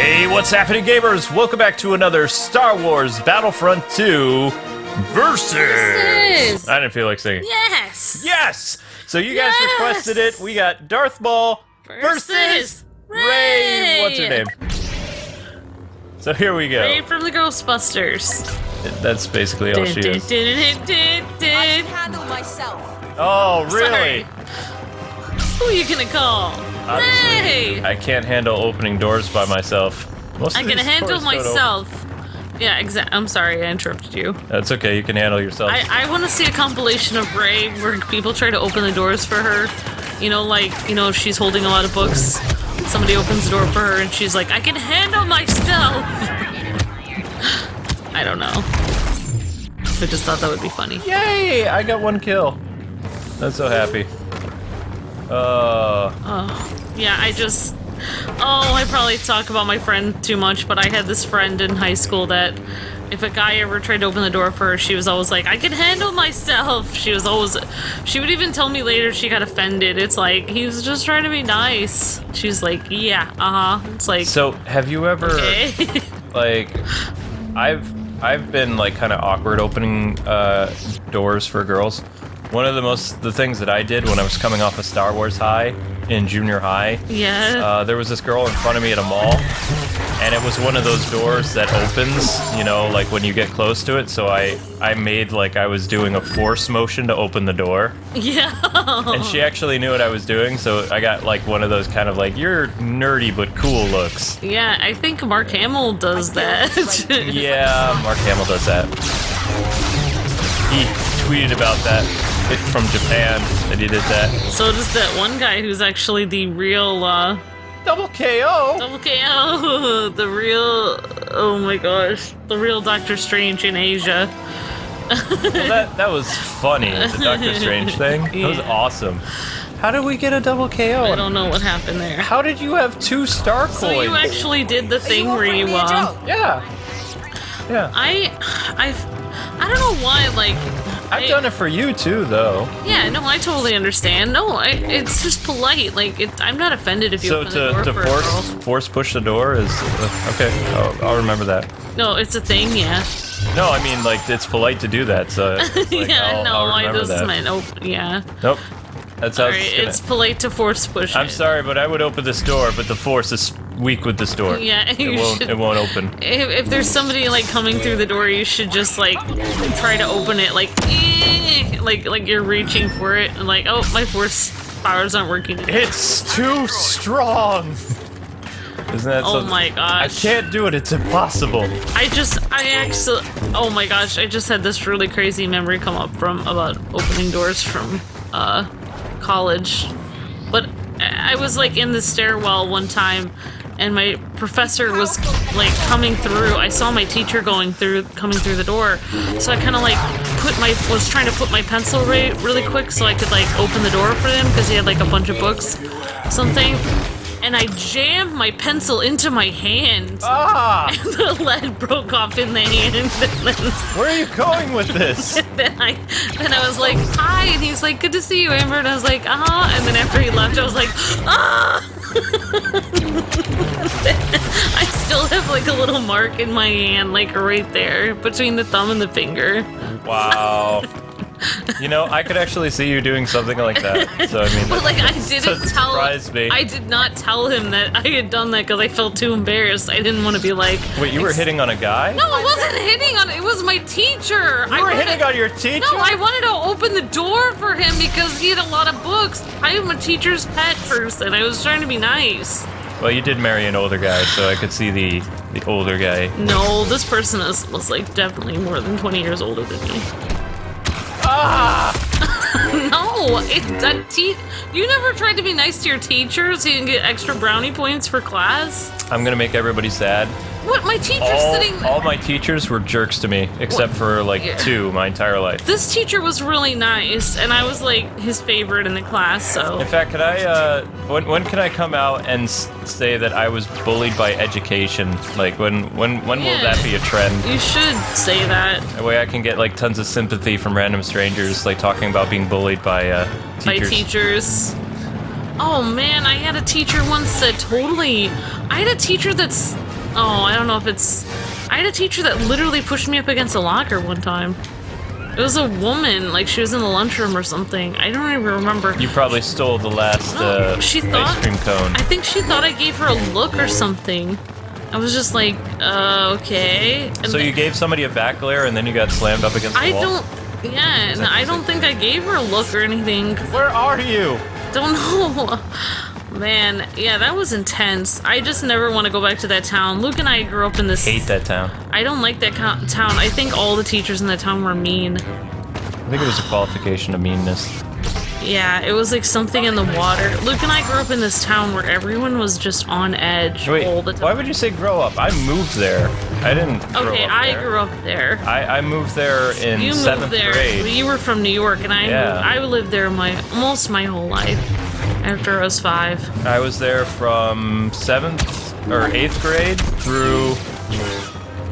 Hey, what's happening, gamers? Welcome back to another Star Wars Battlefront II Versus. I didn't feel like singing. Yes! Yes! So you guys requested it. We got Darth Maul versus Rey. What's her name? So here we go. Rey from the Ghostbusters. That's basically all she is. I can handle myself. Oh, really? Sorry. Who are you gonna call? Obviously, Rey! I can't handle opening doors by myself. I can handle myself. Yeah, exactly. I'm sorry, I interrupted you. That's okay, you can handle yourself. I want to see a compilation of Rey where people try to open the doors for her. You know, like, if she's holding a lot of books, somebody opens the door for her and she's like, I can handle myself! I don't know. I just thought that would be funny. Yay! I got 1 kill. I'm so happy. Yeah, I probably talk about my friend too much, but I had this friend in high school that if a guy ever tried to open the door for her, she was always like, I can handle myself. She would even tell me later she got offended. It's like, he was just trying to be nice. She's like, yeah, It's like, so have you ever, okay. like, I've been like kind of awkward opening doors for girls. One of the things that I did when I was coming off a Star Wars high in junior high, there was this girl in front of me at a mall, and it was one of those doors that opens, like when you get close to it, so I made like I was doing a force motion to open the door. Yeah. And she actually knew what I was doing, so I got like one of those kind of like, you're nerdy but cool looks. Yeah, I think Mark Hamill does that. Yeah, Mark Hamill does that. He tweeted about that. From Japan that he did that. So does that one guy who's actually the real Double KO. Double KO, the real Doctor Strange in Asia. Well, that was funny. The Doctor Strange thing. That was awesome. How did we get a double KO? I don't know what happened there. How did you have 2 star coins? So you actually did the thing where you Yeah. I don't know why, like, I've done it for you too, though. Yeah, no, I totally understand. No, it's just polite. Like, I'm not offended if you open the door for a girl. force push the door is okay. I'll remember that. No, it's a thing, yeah. No, I mean like it's polite to do that. So like, yeah, I'll remember that. Nope. That's how it's polite to force push. I'm sorry, but I would open this door, but the force is weak with this door. Yeah, it won't open. If there's somebody like coming through the door, you should just like try to open it, like you're reaching for it, and like, oh, my force powers aren't working. It's too strong. Isn't that oh something? My gosh. I can't do it. It's impossible. Oh my gosh, I just had this really crazy memory come up about opening doors from college. But I was like in the stairwell one time, and my professor was like coming through. I saw my teacher coming through the door, so I kind of like was trying to put my pencil really quick so I could like open the door for him because he had like a bunch of books, something. And I jammed my pencil into my hand. Ah! And the lead broke off in the hand. And then, where are you going with this? then I was like, hi, and he's like, good to see you, Amber. And I was like, and then after he left, I was like, I still have like a little mark in my hand, like right there, between the thumb and the finger. Wow. I could actually see you doing something like that. So I mean, but like I did not tell him that I had done that because I felt too embarrassed. I didn't want to be like. Wait, you were hitting on a guy? No, I wasn't hitting on. It was my teacher. You were hitting on your teacher? No, I wanted to open the door for him because he had a lot of books. I am a teacher's pet person. I was trying to be nice. Well, you did marry an older guy, so I could see the older guy. No, this person was like definitely more than 20 years older than me. Ah! No, you never tried to be nice to your teacher so you can get extra brownie points for class? I'm gonna make everybody sad. What? My teacher's all my teachers were jerks to me, except for like 2 my entire life. This teacher was really nice, and I was like his favorite in the class, so. In fact, could I, when can I come out and say that I was bullied by education? Like, when will that be a trend? You should say that. That way I can get like tons of sympathy from random strangers, like talking about being bullied by teachers. By teachers. Oh man, I had a teacher once that totally. I had a teacher that's. Oh, I don't know if it's. I had a teacher that literally pushed me up against a locker one time. It was a woman, like she was in the lunchroom or something. I don't even remember. You probably stole the last she thought, ice cream cone. I think she thought I gave her a look or something. I was just like, okay. And so you gave somebody a back glare and then you got slammed up against the wall? Yeah, and I don't think I gave her a look or anything. Where are you? Don't know. Man, yeah, that was intense. I just never want to go back to that town. Luke and I grew up in this... Hate that town. I don't like that town. I think all the teachers in that town were mean. I think it was a qualification of meanness. Yeah, it was like something in the water. Luke and I grew up in this town where everyone was just on edge all the time. Why would you say grow up? I moved there. I didn't grow up there. Okay, I grew up there. I moved there in you 7th moved there. grade. You were from New York, and I lived there almost my whole life after I was 5. I was there from 7th or 8th grade through...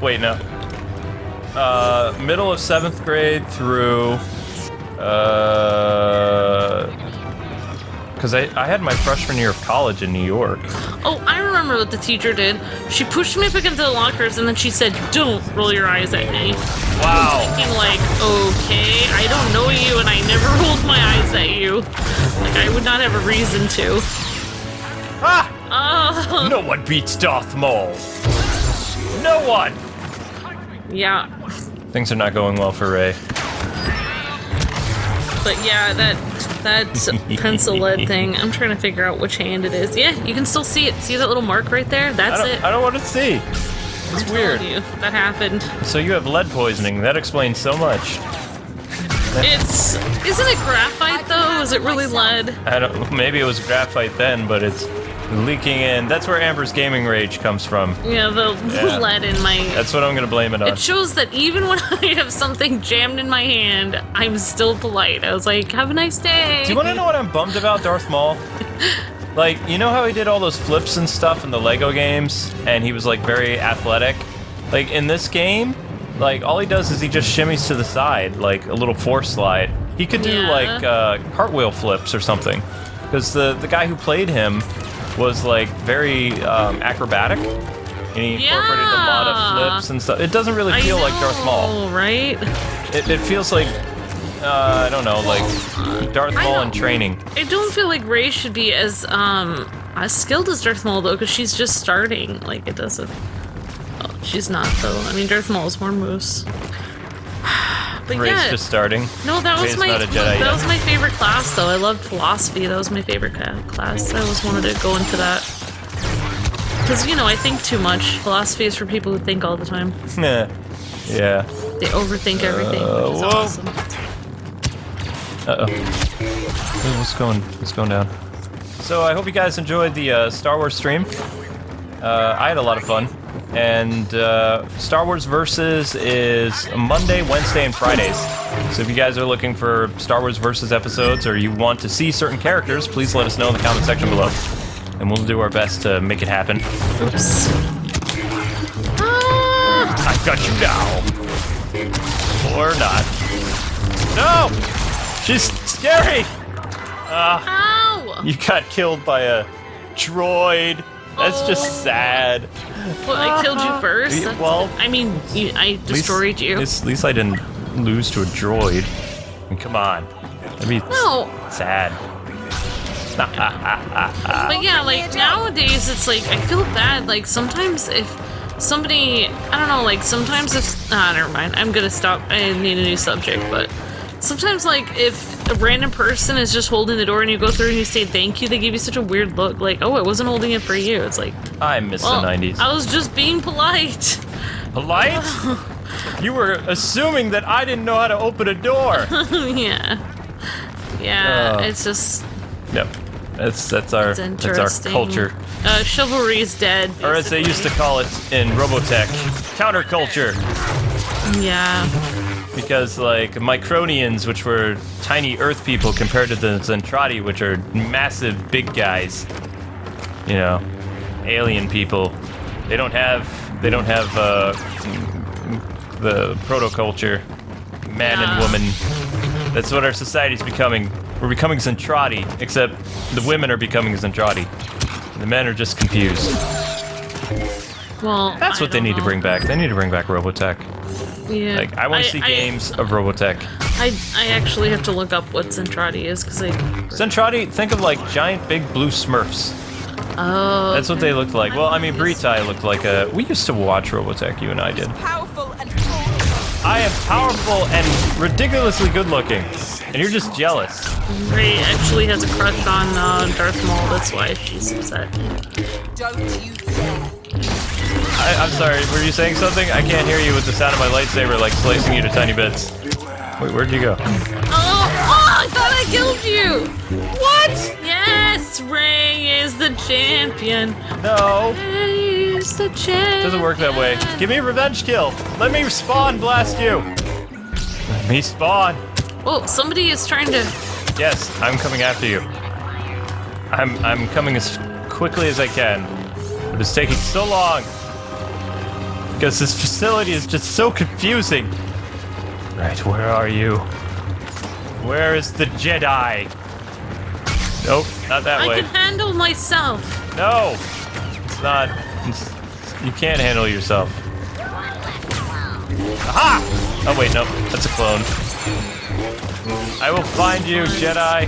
Wait, no. Middle of 7th grade through... Because I had my freshman year of college in New York. Oh, I remember what the teacher did. She pushed me up against the lockers and then she said, "Don't roll your eyes at me." Wow. I'm thinking like, okay, I don't know you and I never rolled my eyes at you. Like, I would not have a reason to. Ah! No one beats Darth Maul. No one! Yeah. Things are not going well for Rey. But yeah, that's pencil lead thing. I'm trying to figure out which hand it is. Yeah, you can still see it. See that little mark right there? That's it. I don't want to see. It's weird. You, that happened. So you have lead poisoning. That explains so much. Isn't it graphite though? Is it really lead? I don't. Maybe it was graphite then, but it's leaking in. That's where Amber's gaming rage comes from. Yeah, the lead in my... That's what I'm gonna blame it on. It shows that even when I have something jammed in my hand, I'm still polite. I was like, have a nice day. Do you want to know what I'm bummed about, Darth Maul? Like, you know how he did all those flips and stuff in the Lego games, and he was like very athletic? Like in this game, like all he does is he just shimmies to the side, like a little force slide. He could do like cartwheel flips or something, because the guy who played him was like very acrobatic, and he incorporated a lot of flips and stuff. It doesn't really feel like Darth Maul, right? It feels like I don't know, like Darth Maul in training. I don't feel like Rey should be as skilled as Darth Maul though, because she's just starting. Like it doesn't. Oh, she's not though. I mean, Darth Maul has more moves. But Rey's just starting. No, that was Rey's not a Jedi that was my favorite class though. I loved philosophy. That was my favorite class. I always wanted to go into that. Because, you know, I think too much. Philosophy is for people who think all the time. Yeah. They overthink everything, which is awesome. What's going down? So I hope you guys enjoyed the Star Wars stream. I had a lot of fun. And Star Wars Versus is Monday, Wednesday, and Fridays. So if you guys are looking for Star Wars Versus episodes or you want to see certain characters, please let us know in the comment section below. And we'll do our best to make it happen. Oops. I got you now. Or not. No! She's scary! Ow! You got killed by a droid. That's just sad. Well, I killed you first. Well, I mean, I destroyed you. At least I didn't lose to a droid. I mean, come on. That'd be sad. But yeah, like nowadays, it's like I feel bad. Like sometimes if somebody, I don't know, like sometimes if never mind. I'm gonna stop. I need a new subject, but. Sometimes, like, if a random person is just holding the door and you go through and you say thank you, they give you such a weird look. Like, oh, I wasn't holding it for you. It's like... I miss the 90s. I was just being polite. Polite? You were assuming that I didn't know how to open a door. Yeah. Yeah, it's just... Yep. That's our culture. Chivalry is dead, basically. Or as they used to call it in Robotech, counterculture. Yeah. Because, like, Micronians, which were tiny Earth people compared to the Zentradi, which are massive big guys, you know, alien people. They don't have the protoculture, man and woman. That's what our society's becoming. We're becoming Zentradi, except the women are becoming Zentradi. The men are just confused. Well, That's what they need to bring back. They need to bring back Robotech. Yeah. Like, I want to see games of Robotech. I actually have to look up what Zentradi is because I. Zentradi, think of like giant big blue Smurfs. Oh. That's what they looked like. Well, I mean, Britai looked like a. We used to watch Robotech, you and I did. Powerful and full. I am powerful and ridiculously good looking, and you're just jealous. Rey actually has a crush on Darth Maul. That's why she's upset. Don't you dare. I'm sorry, were you saying something? I can't hear you with the sound of my lightsaber like slicing you to tiny bits. Wait, where'd you go? Oh, I thought I killed you! What? Yes, Rey is the champion. No. Rey is the champion. Doesn't work that way. Give me a revenge kill. Let me spawn blast you. Let me spawn. Oh, somebody is trying to... Yes, I'm coming after you. I'm coming as quickly as I can. But it's taking so long. Because this facility is just so confusing. Right, where are you? Where is the Jedi? Nope, not that way. I can handle myself. No! It's not... you can't handle yourself. Aha! Oh wait, no, that's a clone. I will find you, Jedi.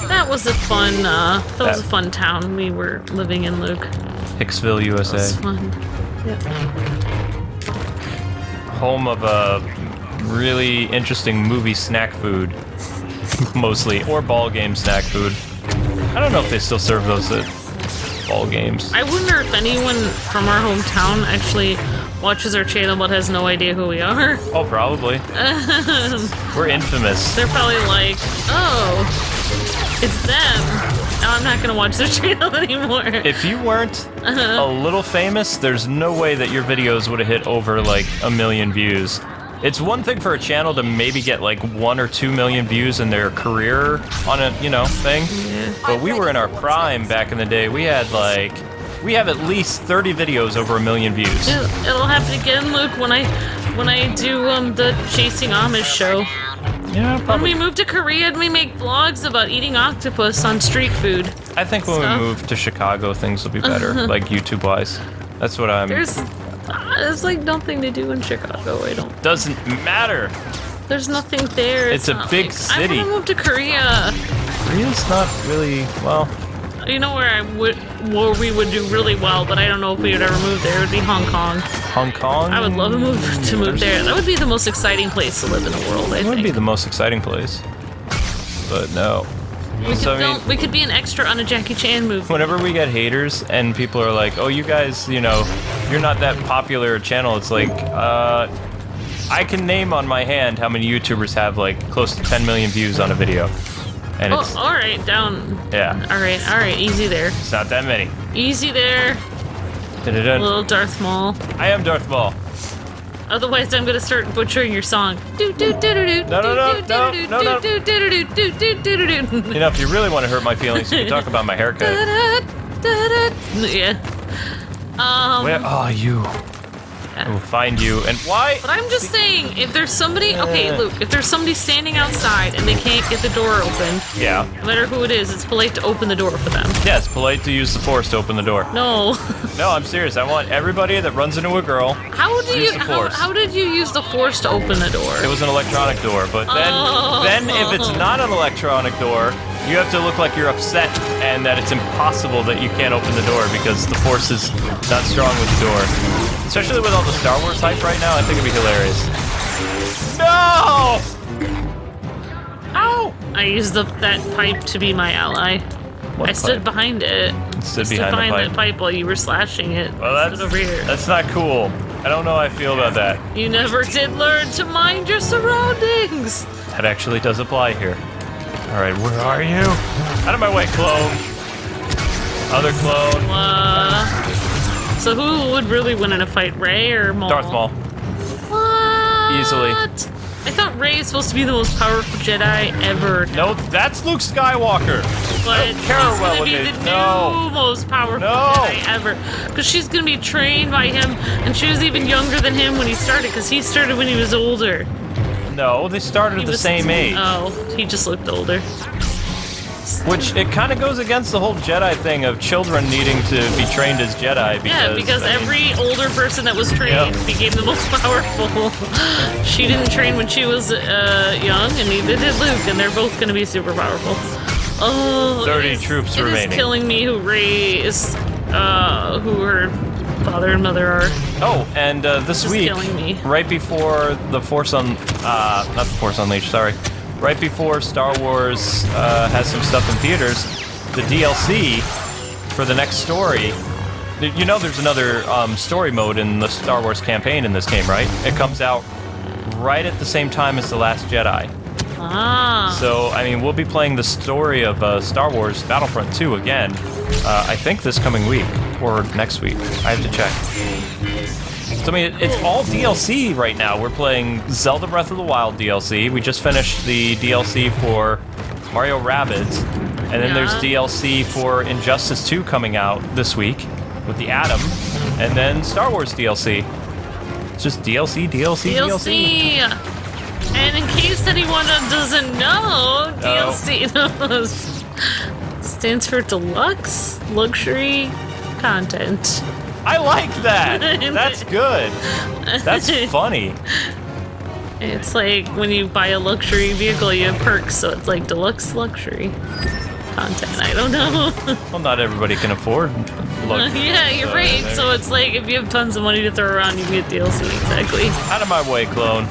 That was a fun, that was a fun town we were living in, Luke. Hicksville, USA. That was fun. Yep. Home of a really interesting movie snack food, mostly, or ball game snack food. I don't know if they still serve those at ball games. I wonder if anyone from our hometown actually watches our channel but has no idea who we are. Oh, probably. We're infamous. They're probably like, oh, it's them. Now I'm not gonna watch their channel anymore. If you weren't a little famous, there's no way that your videos would have hit over like 1 million views. It's one thing for a channel to maybe get like 1 or 2 million views in their career on a, thing. Yeah. But we were in our prime back in the day. We have at least 30 videos over 1 million views. It'll happen again, Luke, when I do the Chasing Amish show. Yeah, When probably. we move to Korea and we make vlogs about eating octopus on street food. I think when we move to Chicago, things will be better, like YouTube-wise. That's what I'm... There's like nothing to do in Chicago. Doesn't matter. There's nothing there. It's a not big like, city. I want to move to Korea. Korea's not really, well... You know where we would do really well, but I don't know if we would ever move there. It would be Hong Kong. Hong Kong? I would love to move there. That would be the most exciting place to live in the world, I think. It would be the most exciting place. But no. We could be an extra on a Jackie Chan movie. Whenever we get haters and people are like, oh, you guys, you're not that popular channel, it's like, I can name on my hand how many YouTubers have like close to 10 million views on a video. And it's... all right, down. Yeah. All right, easy there. It's not that many. Easy there. Dun-dun-dun. Little Darth Maul. I am Darth Maul. Otherwise, I'm gonna start butchering your song. No. If you really want to hurt my feelings, you can talk about my haircut. Yeah. Where are you? I will find you. And why? But I'm just saying, if there's somebody, okay, Luke, if there's somebody standing outside and they can't get the door open, Yeah. no matter who it is, it's polite to open the door for them. Yeah, it's polite to use the Force to open the door. No. No, I'm serious. I want everybody that runs into a girl. How did you use the Force to open the door? It was an electronic door, but then if it's not an electronic door, you have to look like you're upset and that it's impossible that you can't open the door because the Force is not strong with the door. Especially with all the Star Wars hype right now, I think it'd be hilarious. No! Ow! I used that pipe to be my ally. What I stood pipe? behind it. Stood Stood behind the that pipe while you were slashing it. Well, I stood over here. that's not cool. I don't know how I feel about that. You never did learn to mind your surroundings. That actually does apply here. All right, where are you? Out of my way, clone. Other clone. So who would really win in a fight, Rey or Maul? Darth Maul. What? Easily. I thought Rey is supposed to be the most powerful Jedi ever. No, that's Luke Skywalker. But she's she's gonna be the new most powerful Jedi ever. Because she's gonna be trained by him, and she was even younger than him when he started, because he started when he was older. No, they started at the same age. Oh, he just looked older. Which, it kind of goes against the whole Jedi thing of children needing to be trained as Jedi. Because every older person that was trained became the most powerful. She didn't train when she was young, and neither did Luke, and they're both going to be super powerful. Oh, 30 troops remaining. It is killing me who Rey is, who her father and mother are. Oh, and this week, right before the Force not the Force Unleashed, sorry. Right before Star Wars has some stuff in theaters, the DLC for the next story. You know there's another story mode in the Star Wars campaign in this game, right? It comes out right at the same time as The Last Jedi. Ah. So, I mean, we'll be playing the story of Star Wars Battlefront II again, I think this coming week, or next week. I have to check. So, I mean, it's all DLC right now. We're playing Zelda Breath of the Wild DLC. We just finished the DLC for Mario Rabbids. And then there's DLC for Injustice 2 coming out this week with the Atom. And then Star Wars DLC. It's just DLC. And in case anyone doesn't know, DLC stands for Deluxe Luxury Content. I like that. That's good. That's funny. It's like when you buy a luxury vehicle, you have perks, so it's like deluxe luxury content. I don't know. Well, not everybody can afford luxury. Yeah, you're right. So it's like if you have tons of money to throw around, you get DLC. Exactly. Out of my way, clone.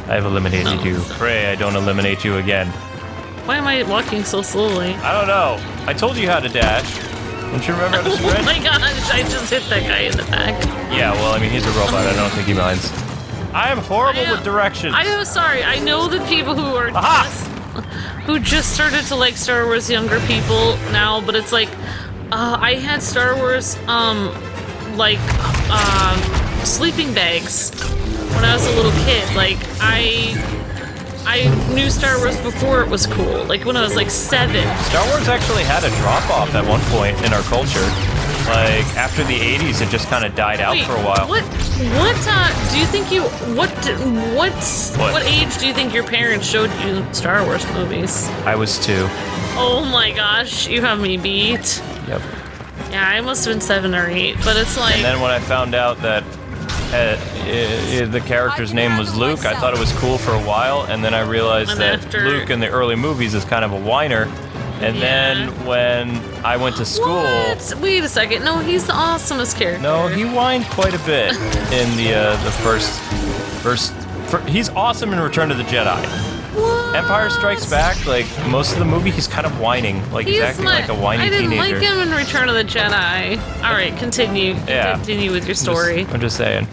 I've eliminated you. Pray I don't eliminate you again. Why am I walking so slowly? I don't know. I told you how to dash. Don't you remember how to sprint? Oh my gosh, I just hit that guy in the back. Yeah, well, I mean, he's a robot. I don't think he minds. I am horrible with directions. I am sorry. I know that people who just started to like Star Wars, younger people now, but it's like, I had Star Wars, sleeping bags when I was a little kid. Like, I knew Star Wars before it was cool, like when I was like 7. Star Wars actually had a drop-off at one point in our culture. Like, after the 80s, it just kind of died out for a while. What do you think what age do you think your parents showed you Star Wars movies? I was 2. Oh my gosh, you have me beat. Yep. Yeah, I must have been 7 or 8, but it's like... And then when I found out that the character's name was Luke, I thought it was cool for a while, and then I realized that Luke in the early movies is kind of a whiner. And then when I went to school... What? Wait a second. No, he's the awesomest character. No, he whined quite a bit in the first... He's awesome in Return of the Jedi. What? Empire Strikes Back, like, most of the movie, he's kind of whining. Like, he's acting like a whiny teenager. I didn't like him in Return of the Jedi. Alright, continue. Yeah. Continue with your story. I'm just saying.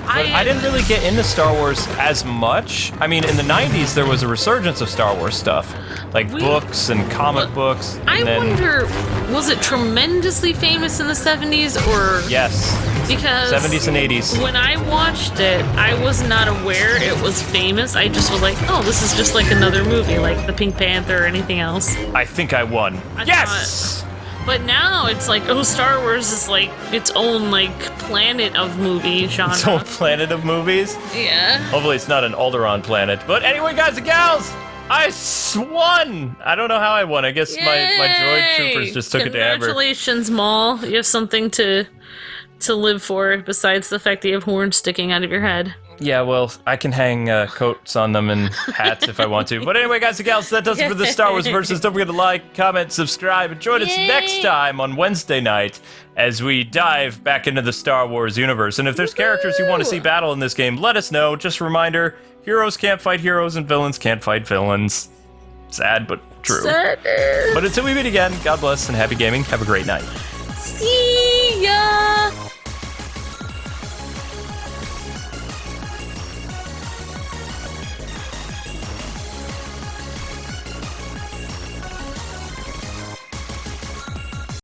But I didn't really get into Star Wars as much. I mean, in the 90s, there was a resurgence of Star Wars stuff. Like books and comic books. And I wonder, was it tremendously famous in the 70s or... Yes. Because 70s and 80s. When I watched it, I was not aware it was famous. I just was like, oh, this is just like another movie, like the Pink Panther or anything else. I think I won. Yes! But now it's like, oh, Star Wars is like its own like planet of movie genre. Its own planet of movies? Yeah. Hopefully it's not an Alderaan planet. But anyway, guys and gals, I won! I don't know how I won. I guess my droid troopers just took it to Amber. Congratulations, Maul. You have something to live for besides the fact that you have horns sticking out of your head. Yeah, well, I can hang coats on them and hats if I want to. But anyway, guys and gals, that does it for the Star Wars Versus. Don't forget to like, comment, subscribe, and join us next time on Wednesday night as we dive back into the Star Wars universe. And if there's characters you want to see battle in this game, let us know. Just a reminder, heroes can't fight heroes and villains can't fight villains. Sad, but true. Sad. But until we meet again, God bless and happy gaming. Have a great night. See ya!